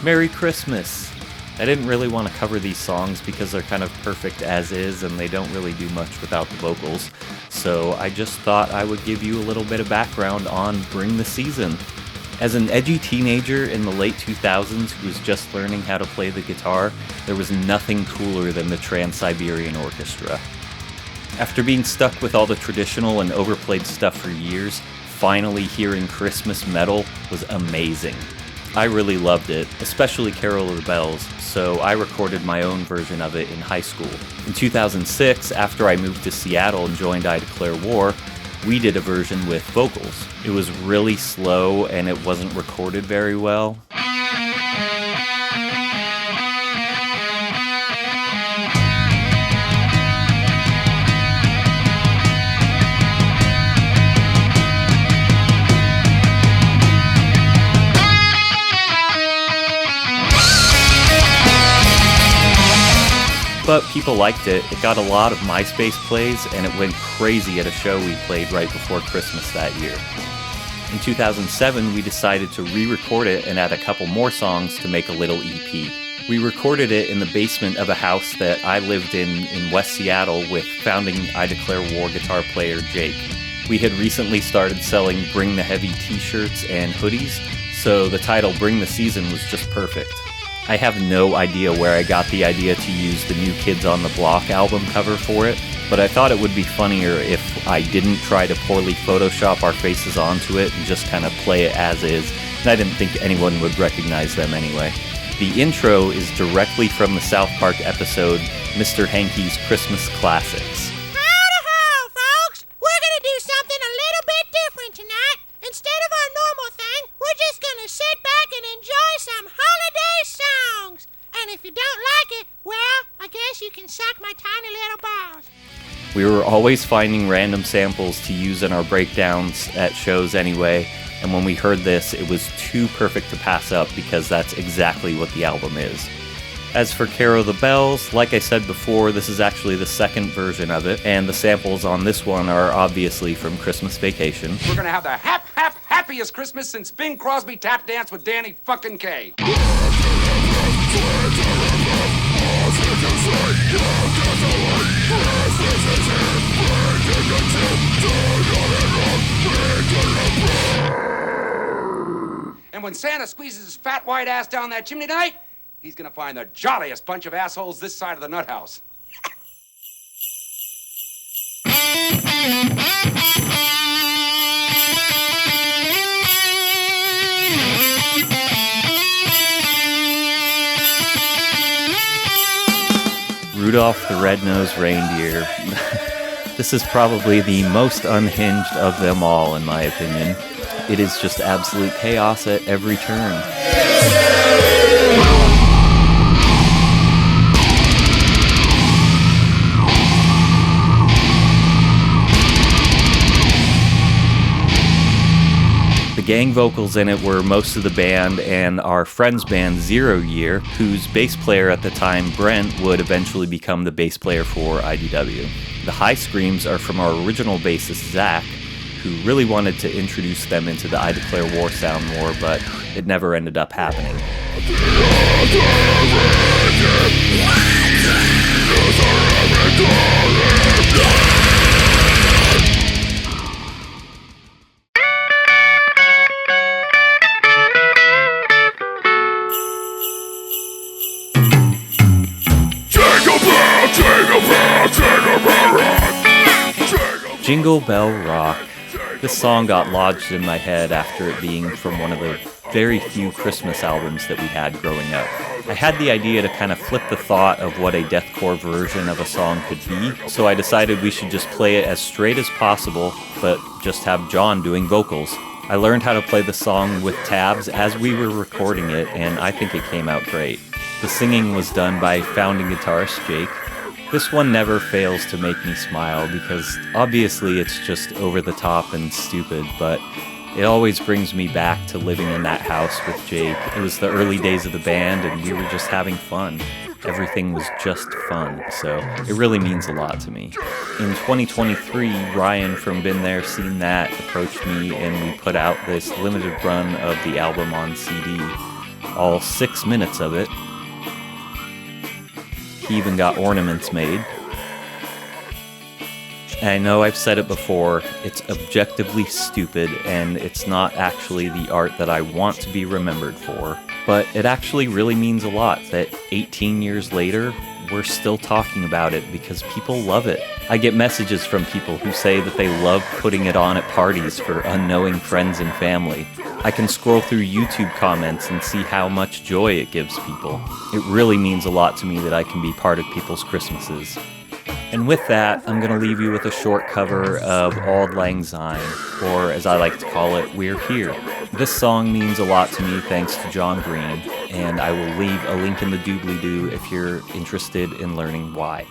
Merry Christmas! I didn't really want to cover these songs because they're kind of perfect as is and they don't really do much without the vocals, so I just thought I would give you a little bit of background on Bring the Season. As an edgy teenager in the late 2000s who was just learning how to play the guitar, there was nothing cooler than the Trans-Siberian Orchestra. After being stuck with all the traditional and overplayed stuff for years, finally hearing Christmas metal was amazing. I really loved it, especially Carol of the Bells, so I recorded my own version of it in high school. In 2006, after I moved to Seattle and joined I Declare War, we did a version with vocals. It was really slow and it wasn't recorded very well. But people liked it. It got a lot of MySpace plays, and it went crazy at a show we played right before Christmas that year. In 2007, we decided to re-record it and add a couple more songs to make a little EP. We recorded it in the basement of a house that I lived in West Seattle with founding I Declare War guitar player Jake. We had recently started selling Bring the Heavy t-shirts and hoodies, so the title Bring the Season was just perfect. I have no idea where I got the idea to use the New Kids on the Block album cover for it, but I thought it would be funnier if I didn't try to poorly Photoshop our faces onto it and just kind of play it as is, and I didn't think anyone would recognize them anyway. The intro is directly from the South Park episode Mr. Hankey's Christmas Classics. Howdy-ho, folks! We're gonna do something a little bit different tonight. Instead of our normal thing, we're just gonna sit back and enjoy some holiday songs. And if you don't like it, well, I guess you can suck my tiny little balls. We were always finding random samples to use in our breakdowns at shows anyway, and when we heard this, it was too perfect to pass up because that's exactly what the album is. As for Carol of the Bells, like I said before, this is actually the second version of it, and the samples on this one are obviously from Christmas Vacation. We're gonna have the happiest Christmas since Bing Crosby tap danced with Danny fucking Kaye. And when Santa squeezes his fat white ass down that chimney tonight, he's gonna find the jolliest bunch of assholes this side of the nut house. Rudolph the Red-Nosed Reindeer. This is probably the most unhinged of them all, in my opinion. It is just absolute chaos at every turn. The gang vocals in it were most of the band and our friend's band 0 Year, whose bass player at the time, Brent, would eventually become the bass player for IDW. The high screams are from our original bassist, Zach, who really wanted to introduce them into the I Declare War sound more, but it never ended up happening. Jingle Bell Rock. This song got lodged in my head after it being from one of the very few Christmas albums that we had growing up. I had the idea to kind of flip the thought of what a deathcore version of a song could be, so I decided we should just play it as straight as possible, but just have John doing vocals. I learned how to play the song with tabs as we were recording it, and I think it came out great. The singing was done by founding guitarist Jake. This one never fails to make me smile because obviously it's just over the top and stupid, but it always brings me back to living in that house with Jake. It was the early days of the band and we were just having fun. Everything was just fun, so it really means a lot to me. In 2023, Ryan from Been There, Seen That approached me and we put out this limited run of the album on CD. all 6 minutes of it. He even got ornaments made. And I know I've said it before, it's objectively stupid and it's not actually the art that I want to be remembered for, but it actually really means a lot that 18 years later, we're still talking about it because people love it. I get messages from people who say that they love putting it on at parties for unknowing friends and family. I can scroll through YouTube comments and see how much joy it gives people. It really means a lot to me that I can be part of people's Christmases. And with that, I'm going to leave you with a short cover of Auld Lang Syne, or as I like to call it, We're Here. This song means a lot to me thanks to John Green, and I will leave a link in the doobly-doo if you're interested in learning why.